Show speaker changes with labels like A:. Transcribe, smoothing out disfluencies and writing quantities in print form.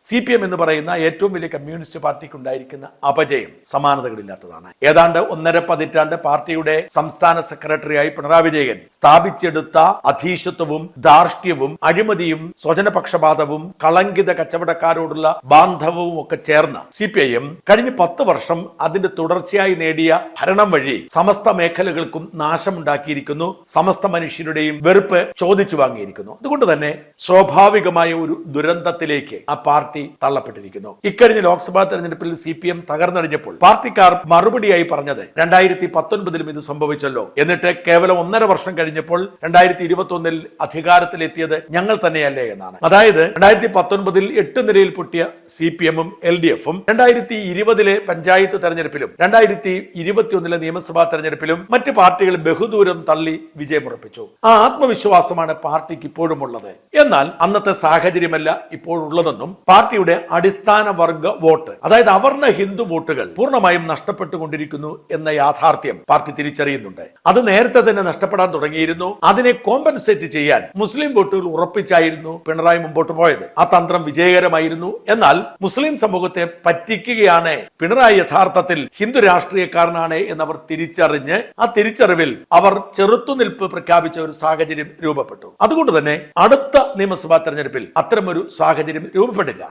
A: CPM എന്ന് പറയുന്ന ഏറ്റവും വലിയ കമ്മ്യൂണിസ്റ്റ് പാർട്ടിക്ക് ഉണ്ടായിരിക്കുന്ന അപജയം സമാനതകളില്ലാത്തതാണ്. ഏതാണ്ട് 1.5 പതിറ്റാണ്ട് പാർട്ടിയുടെ സംസ്ഥാന സെക്രട്ടറിയായി പിണറായി വിജയൻ സ്ഥാപിച്ചെടുത്ത അധീശത്വവും ധാർഷ്ട്യവും അഴിമതിയും സ്വജനപക്ഷപാതവും കളങ്കിത കച്ചവടക്കാരോടുള്ള ബാന്ധവവും ഒക്കെ ചേർന്ന CPIM കഴിഞ്ഞ 10 വർഷം അതിന്റെ തുടർച്ചയായി നേടിയ ഭരണം വഴി സമസ്ത മേഖലകൾക്കും നാശമുണ്ടാക്കിയിരിക്കുന്നു. സമസ്ത മനുഷ്യരുടെയും വെറുപ്പ് ചോദിച്ചു വാങ്ങിയിരിക്കുന്നു. അതുകൊണ്ട് തന്നെ സ്വാഭാവികമായ ഒരു ദുരന്തത്തിലേക്ക് ആ പാർട്ടി തള്ളപ്പെട്ടിരിക്കുന്നു. ഇക്കഴിഞ്ഞ ലോക്സഭാ തെരഞ്ഞെടുപ്പിൽ CPM തകർന്നടിഞ്ഞപ്പോൾ പാർട്ടിക്കാർ മറുപടിയായി പറഞ്ഞത് 2019 ഇത് സംഭവിച്ചല്ലോ, എന്നിട്ട് കേവലം 1.5 വർഷം കഴിഞ്ഞപ്പോൾ 2021 അധികാരത്തിലെത്തിയത് ഞങ്ങൾ തന്നെയല്ലേ എന്നാണ്. അതായത് 2019 8 നിലയിൽ പൊട്ടിയ CPM-ഉം LDF-ഉം 2020 പഞ്ചായത്ത് തെരഞ്ഞെടുപ്പിലും 2021 നിയമസഭാ തെരഞ്ഞെടുപ്പിലും മറ്റ് പാർട്ടികൾ ബഹുദൂരം തള്ളി വിജയമുറപ്പിച്ചു. ആ ആത്മവിശ്വാസമാണ് പാർട്ടിക്ക് ഇപ്പോഴും ഉള്ളത്. എന്നാൽ അന്നത്തെ സാഹചര്യമല്ല ഇപ്പോഴുള്ളതെന്നും പാർട്ടിയുടെ അടിസ്ഥാന വർഗ വോട്ട്, അതായത് അവർണ ഹിന്ദു വോട്ടുകൾ പൂർണ്ണമായും നഷ്ടപ്പെട്ടുകൊണ്ടിരിക്കുന്നു എന്ന യാഥാർത്ഥ്യം പാർട്ടി തിരിച്ചറിയുന്നുണ്ട്. അത് നേരത്തെ തന്നെ നഷ്ടപ്പെടാൻ തുടങ്ങിയിരുന്നു. അതിനെ കോമ്പൻസേറ്റ് ചെയ്യാൻ മുസ്ലിം വോട്ടുകൾ ഉറപ്പിച്ചായിരുന്നു പിണറായി മുമ്പോട്ട് പോയത്. ആ തന്ത്രം വിജയകരമായിരുന്നു. എന്നാൽ മുസ്ലിം സമൂഹത്തെ പറ്റിക്കുകയാണ് പിണറായി യഥാർത്ഥത്തിൽ ഹിന്ദു രാഷ്ട്രീയക്കാരനാണ് എന്നവർ തിരിച്ചറിഞ്ഞ് ആ തിരിച്ചറിവിൽ അവർ ചെറുത്തുനിൽപ്പ് പ്രഖ്യാപിച്ച ഒരു സാഹചര്യം രൂപപ്പെട്ടു. അതുകൊണ്ട് തന്നെ അടുത്ത നിയമസഭാ തെരഞ്ഞെടുപ്പിൽ അത്തരമൊരു സാഹചര്യം രൂപപ്പെട്ടില്ല.